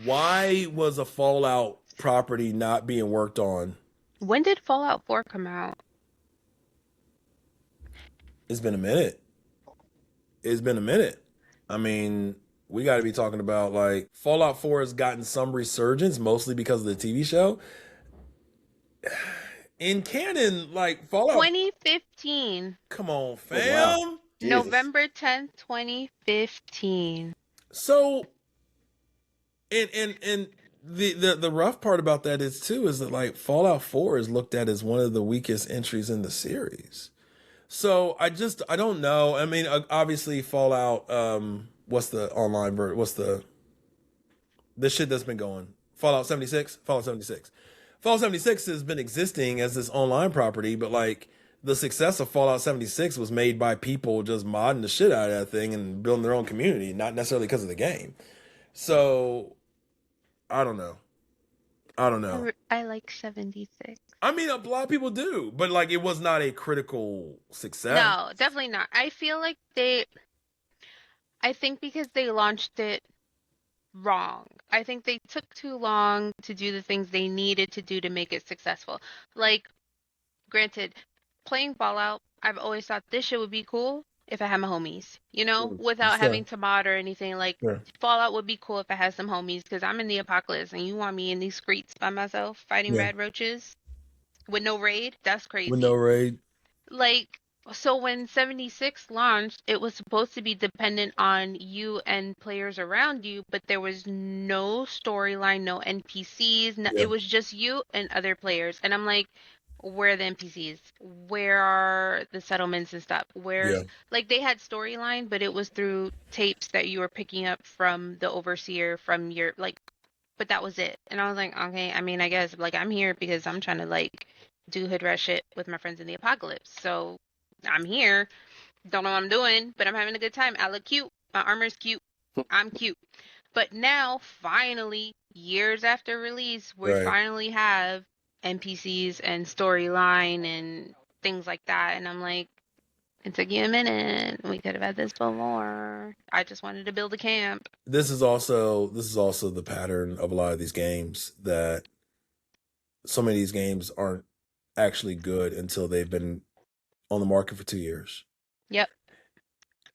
why was a Fallout property not being worked on? When did Fallout 4 come out? It's been a minute. I mean, we got to be talking about like Fallout 4 has gotten some resurgence, mostly because of the TV show. In canon, like Fallout 2015. Come on, fam. Oh, wow. November 10th, 2015. So, and the rough part about that is that like Fallout 4 is looked at as one of the weakest entries in the series. So I don't know. I mean, obviously Fallout, what's the online version? What's the shit that's been going? Fallout 76? Fallout 76. Fallout 76 has been existing as this online property, but like the success of Fallout 76 was made by people just modding the shit out of that thing and building their own community, not necessarily because of the game. So I don't know. I like 76. I mean, a lot of people do, but like it was not a critical success. No, definitely not. I feel like I think because they launched it wrong. I think they took too long to do the things they needed to do to make it successful. Like, granted, playing Fallout, I've always thought this shit would be cool if I had my homies, you know, without having to mod or anything. Like, Fallout would be cool if I had some homies, because I'm in the apocalypse and you want me in these streets by myself fighting rad roaches with no raid? That's crazy. With no raid. Like, so when 76 launched, it was supposed to be dependent on you and players around you, but there was no storyline, no NPCs. It was just you and other players. And I'm like, where are the NPCs? Where are the settlements and stuff? Like, they had storyline, but it was through tapes that you were picking up from the overseer, from your, like, but that was it. And I was like, okay, I mean, I guess, like, I'm here because I'm trying to, like, do hood rat shit with my friends in the apocalypse. So I'm here. Don't know what I'm doing, but I'm having a good time. I look cute. My armor's cute. I'm cute. But now, finally, years after release, we finally have NPCs and storyline and things like that. And I'm like, it took you a minute. We could have had this before. I just wanted to build a camp. This is also the pattern of a lot of these games, that so many of these games aren't actually good until they've been on the market for 2 years. Yep.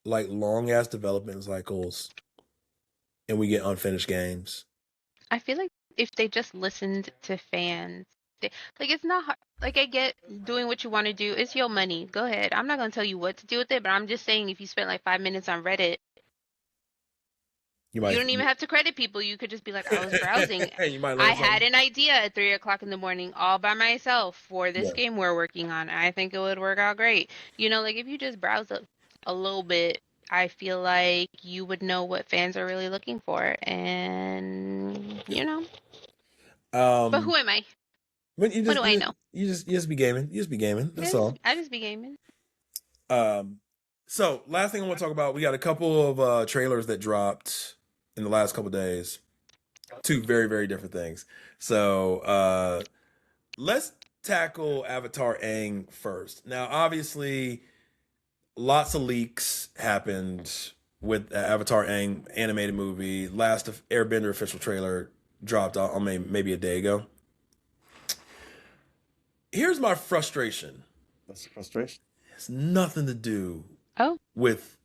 Like long ass development cycles, and we get unfinished games. I feel like if they just listened to fans, like it's not hard. Like I get doing what you want to do. It's your money. Go ahead. I'm not gonna tell you what to do with it, but I'm just saying if you spent like 5 minutes on Reddit, you don't even have to credit people. You could just be like, I was browsing. I had an idea at 3 o'clock in the morning all by myself for this game we're working on. I think it would work out great. You know, like if you just browse a little bit, I feel like you would know what fans are really looking for. And, you know. But who am I? But what do I know? You just be gaming. You just be gaming. That's all. I just be gaming. So last thing I want to talk about, we got a couple of trailers that dropped in the last couple of days. 2 very, very different things. So let's tackle Avatar Aang first. Now, obviously, lots of leaks happened with Avatar Aang animated movie. Last Airbender official trailer dropped on maybe a day ago. Here's my frustration. What's the frustration? It's nothing to do with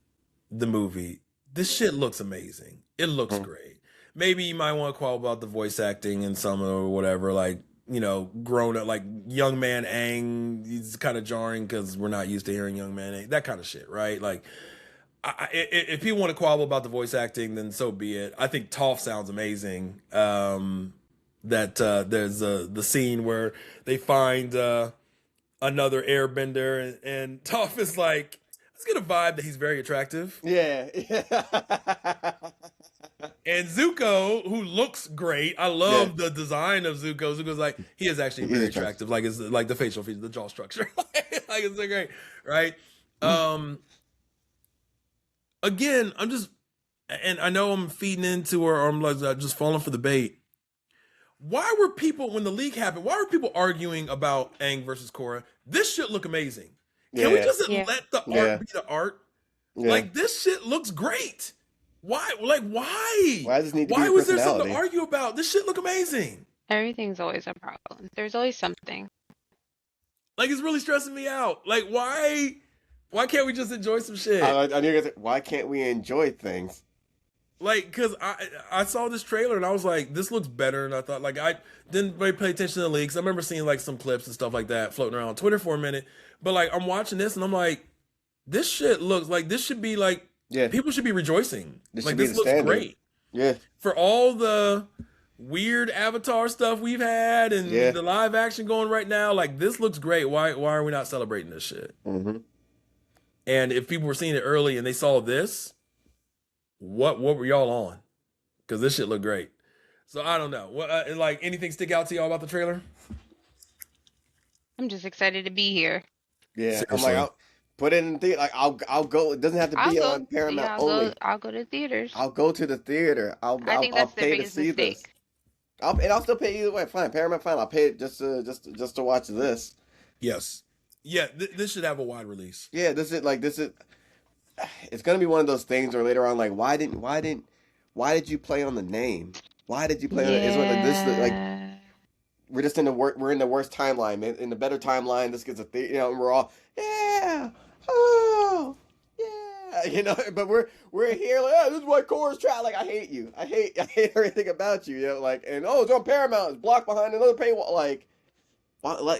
the movie. This shit looks amazing. It looks great. Maybe you might want to qualify about the voice acting in some or whatever, like, you know, grown up, like young man Aang, he's kind of jarring because we're not used to hearing young man Aang, that kind of shit, right? Like, if people want to quabble about the voice acting, then so be it. I think Toph sounds amazing. There's the scene where they find another airbender, and Toph is like, let's get a vibe that he's very attractive. Yeah. And Zuko, who looks great, I love the design of Zuko. Zuko's like, he is actually very attractive. Like it's like the facial features, the jaw structure, like it's so great, right? Again, I'm just, and I know I'm feeding into or I'm like just falling for the bait. Why were people, when the leak happened, why were people arguing about Aang versus Korra? This shit look amazing. Can we just let the art be the art? Yeah. Like, this shit looks great. Why? Like, why? Why does it need to why be was there something to argue about? This shit look amazing. Everything's always a problem. There's always something. Like, it's really stressing me out. Like, why can't we just enjoy some shit? I knew you guys, why can't we enjoy things? Like, because I saw this trailer and I was like, this looks better. And I thought, like, I didn't really pay attention to the leaks. I remember seeing, like, some clips and stuff like that floating around on Twitter for a minute. But, like, I'm watching this and I'm like, this shit looks like, this should be, like, people should be rejoicing. This looks great. Yeah. For all the weird Avatar stuff we've had and the live action going right now, like, this looks great. Why are we not celebrating this shit? Mm-hmm. And if people were seeing it early and they saw this, what were y'all on? Because this shit looked great. So I don't know. What like anything stick out to y'all about the trailer? I'm just excited to be here. Yeah, seriously. I'm like, I'll put it in theater. Like I'll go. It doesn't have to be on Paramount only. I'll go to theaters. I'll go to the theater. I think that's the biggest mistake. I'll still pay either way. Fine, Paramount. Fine, I'll pay it just to watch this. Yes. Yeah, this should have a wide release. Yeah, this is. It's gonna be one of those things where later on, like, why did you play on the name? Why did you play on it? This like we're just in the we're in the worst timeline. In the better timeline, this gets and we're all but we're here like, this is why Korra's trapped. Like, I hate you. I hate everything about you. Like, and it's on Paramount. It's blocked behind another paywall. Like,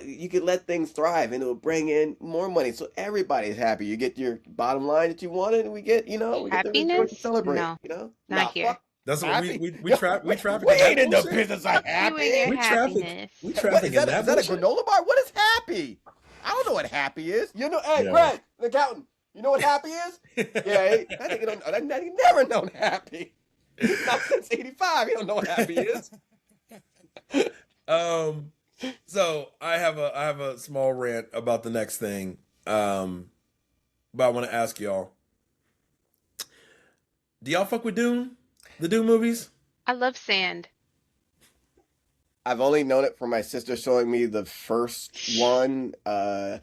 you could let things thrive and it'll bring in more money, so everybody's happy. You get your bottom line that you wanted, and we get we get to celebrate. No, not here. That's what we traffic. We ain't in the business of happy. We traffic. Is that a granola bar? What is happy? I don't know what happy is. Hey, Greg, the accountant. You know what happy is? Yeah, I think he never known happy. Not since '85. He don't know what happy is. So I have a small rant about the next thing, but I want to ask y'all: do y'all fuck with Dune? The Dune movies? I love sand. I've only known it from my sister showing me the first one. I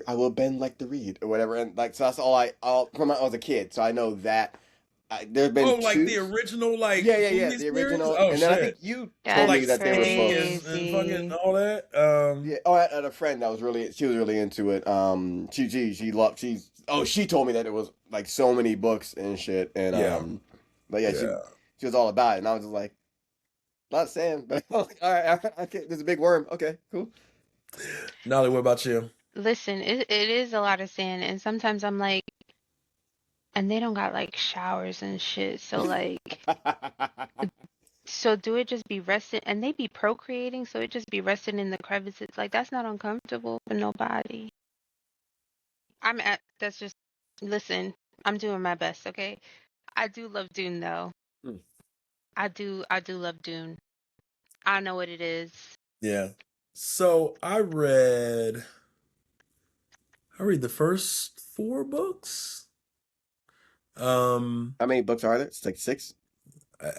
will bend like the reed or whatever, and like so that's all from when I was a kid. So I know that. There's been like two. the original Yeah, movie the series. original, Oh and then I shit! think you So told That's me like that they were Sting supposed. and fucking crazy. all that. Yeah. Oh, I had a friend that was she was really into it. She loved. She told me that it was like so many books and shit, and Yeah, but yeah, yeah. she was all about it, and I was just like, not saying, but I was like, all right, I can't. There's a big worm. Okay, cool. Nolly, what about you? Listen, it is a lot of sand, and sometimes I'm like, and they don't got like showers and shit. So like, so do it just be resting, and they be procreating, so it just be resting in the crevices. Like that's not uncomfortable for nobody. That's just, listen, I'm doing my best, okay? I do love Dune though. Hmm. I do love Dune. I know what it is. Yeah. So I read the first 4 books. How many books are there? It's like 6.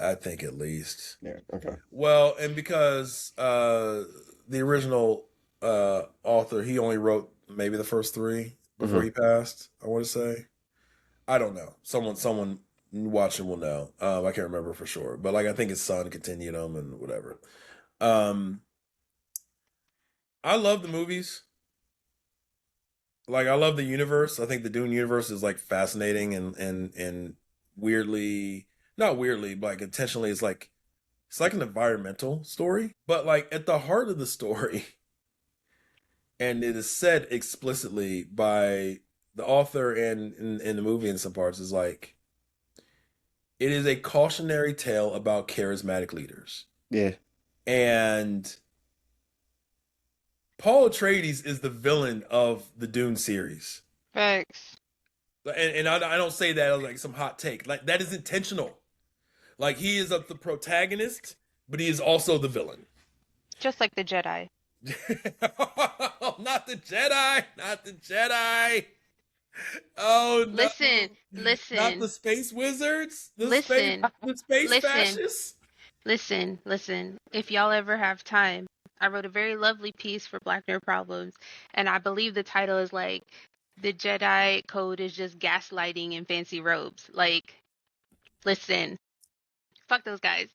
I think at least. Yeah. Okay. Well, and because the original author, he only wrote maybe the first 3 before Mhm. he passed, I want to say. I don't know. Someone watching will know. I can't remember for sure, but like I think his son continued them and whatever. Um, I love the movies. Like I love the universe. I think the Dune universe is like fascinating and weirdly, not weirdly, but like intentionally, it's like an environmental story. But like at the heart of the story, and it is said explicitly by the author and in the movie in some parts, is like it is a cautionary tale about charismatic leaders. Yeah. And Paul Atreides is the villain of the Dune series. Facts. And I don't say that as like some hot take. Like that is intentional. Like he is the protagonist, but he is also the villain. Just like the Jedi. Not the Jedi. Not the Jedi. Oh no. Not the Listen, space wizards. listen, The space listen, fascists. listen. If y'all ever have time, I wrote a very lovely piece for Black Nerd Problems, and I believe the title is like, "The Jedi Code is just gaslighting in fancy robes." Like, listen, fuck those guys.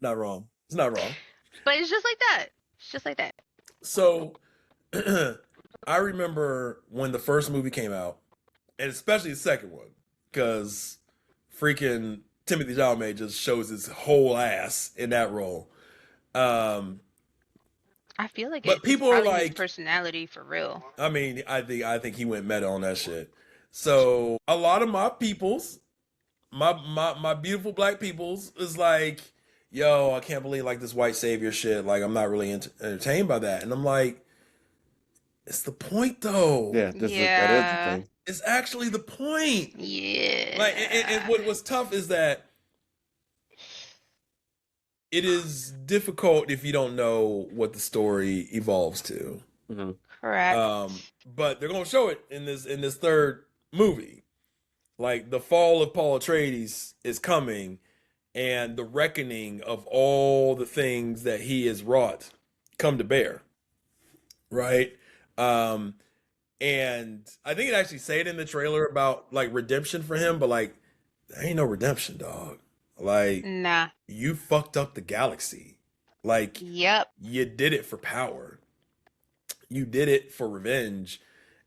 Not wrong. It's not wrong. But it's just like that. It's just like that. So I remember when the first movie came out, and especially the second one, because freaking Timothy Chalamet just shows his whole ass in that role. Um, I feel like but it's people are probably his like, personality for real. I mean, I think he went meta on that shit. So a lot of my peoples, my beautiful black peoples, is like, yo, I can't believe like this white savior shit. Like I'm not really entertained by that, and I'm like, it's the point though. Yeah. That is the Yeah. thing. It's actually the point. Yeah. Like, and what was tough is that it is difficult if you don't know what the story evolves to. Mm-hmm. Correct. But they're gonna show it in this third movie. Like the fall of Paul Atreides is coming, and the reckoning of all the things that he has wrought come to bear. Right? And I think it actually say it in the trailer about like redemption for him, but like there ain't no redemption, dog. Like Nah. you fucked up the galaxy. Like Yep. you did it for power. You did it for revenge,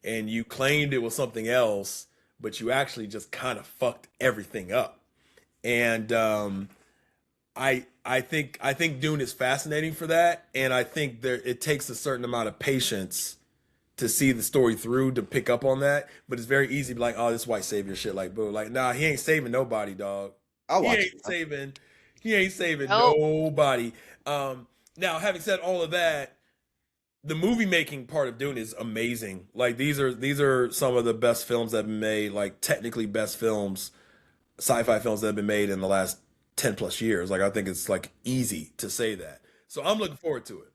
and you claimed it was something else, but you actually just kind of fucked everything up. And I think Dune is fascinating for that, and I think it takes a certain amount of patience to see the story through to pick up on that. But it's very easy to be like, oh, this white savior shit, like boo, like nah, he ain't saving nobody, dog. I'll He watch ain't it. saving. He ain't saving Nope. nobody. Now, having said all of that, the movie making part of Dune is amazing. Like these are some of the best films that have been made, like technically best films, sci-fi films that have been made in the last 10 plus years. Like I think it's like easy to say that. So I'm looking forward to it.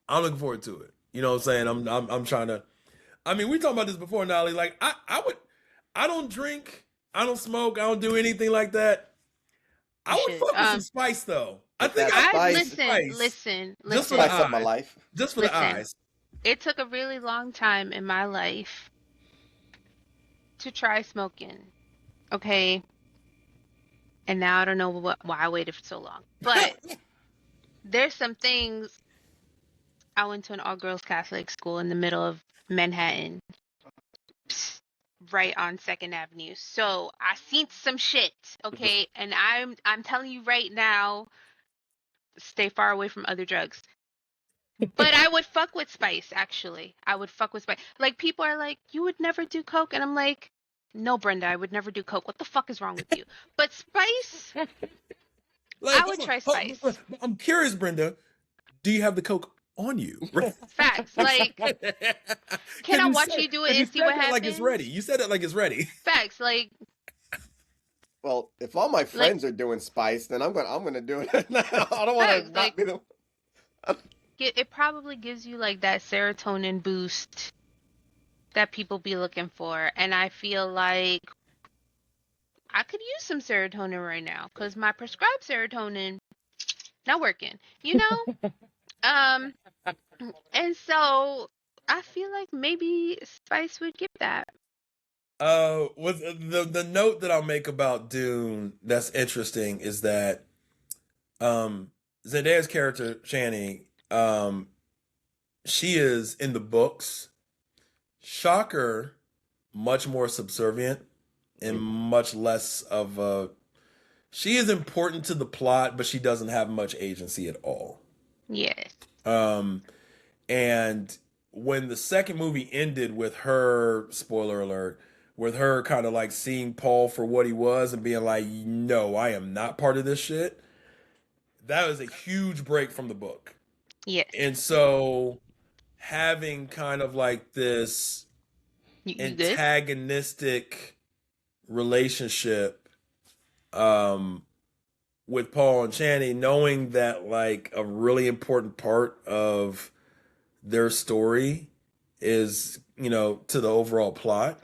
I'm looking forward to it. You know what I'm saying? I'm trying to. I mean, we talked about this before, Nali. Like I don't drink, I don't smoke, I don't do anything like that. I You would should. fuck with some spice though. I think listen. Just for Spice the up my eyes. life. Just for the eyes. It took a really long time in my life to try smoking. Okay. And now I don't know why I waited for so long. But there's some things. I went to an all-girls Catholic school in the middle of Manhattan, right on 2nd Avenue. So I seen some shit, okay? And I'm telling you right now, stay far away from other drugs. But I would fuck with spice, actually. I would fuck with spice. Like, people are like, you would never do coke? And I'm like, no, Brenda, I would never do coke. What the fuck is wrong with you? But spice, Like, I would try spice. I'm curious, Brenda. Do you have the coke on you? Facts. Like, can I watch you do it and see what happens? Like it's ready. You said it like it's ready. Facts. Like, well, if all my friends are doing spice, then I'm gonna do it now. I don't want to not be the. It probably gives you like that serotonin boost that people be looking for, and I feel like I could use some serotonin right now because my prescribed serotonin not working, you know. And so I feel like maybe spice would give that. With the note that I'll make about Dune that's interesting is that Zendaya's character Shani, she is in the books, shocker, much more subservient and much less of a. She is important to the plot, but she doesn't have much agency at all. Yes. And when the second movie ended with her, spoiler alert, with her kind of like seeing Paul for what he was and being like, no, I am not part of this shit. That was a huge break from the book. Yes. And so having kind of like this antagonistic relationship with Paul and Chani, knowing that like a really important part of their story is, you know, to the overall plot.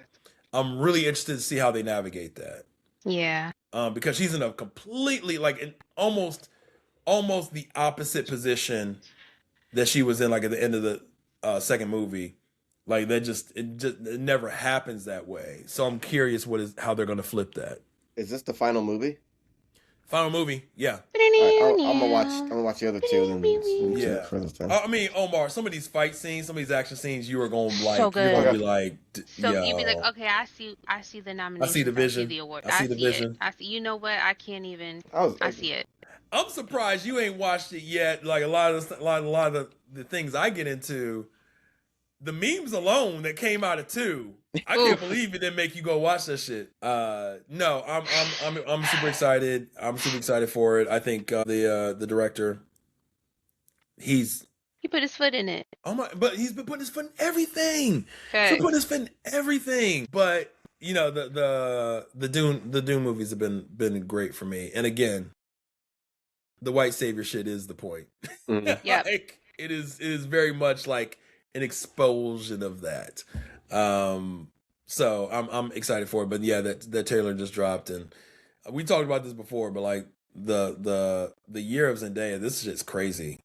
I'm really interested to see how they navigate that. Yeah. Because she's in a completely like in almost the opposite position that she was in like at the end of the second movie. Like that it never happens that way. So I'm curious how they're going to flip that. Is this the final movie? Final movie, yeah. Right, I'm gonna watch the other two. Then yeah. I mean, Omar, some of these fight scenes, some of these action scenes, you are going to like. So good. You're going to be like, so you'd be like, okay, I see the nomination. I see the vision. I see the award. I see the vision. I see. You know what? I can't even. I see it. I'm surprised you ain't watched it yet. Like a lot of the things I get into, the memes alone that came out of 2. I can't believe it didn't make you go watch that shit. No, I'm super excited. I'm super excited for it. I think the director, he put his foot in it. Oh my! But he's been putting his foot in everything. Okay. He's been putting his foot in everything. But you know the Dune movies have been great for me. And again, the white savior shit is the point. Mm-hmm. Yeah, like, it is very much like an expulsion of that. So I'm excited for it. But yeah, that trailer just dropped, and we talked about this before. But like the year of Zendaya, this shit's crazy.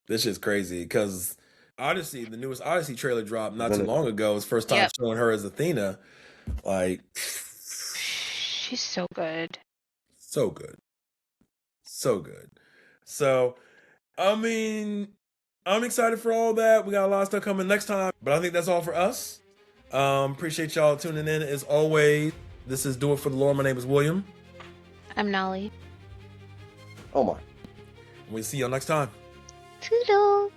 This shit's crazy because Odyssey, the newest Odyssey trailer dropped not too long ago. It's first time showing her as Athena. Like, she's so good. So good. So good. So, I mean, I'm excited for all that. We got a lot of stuff coming next time, but I think that's all for us. Appreciate y'all tuning in as always. This is Do It For The Lord. My name is William. I'm Nali. Omar. We'll see y'all next time. Toodle.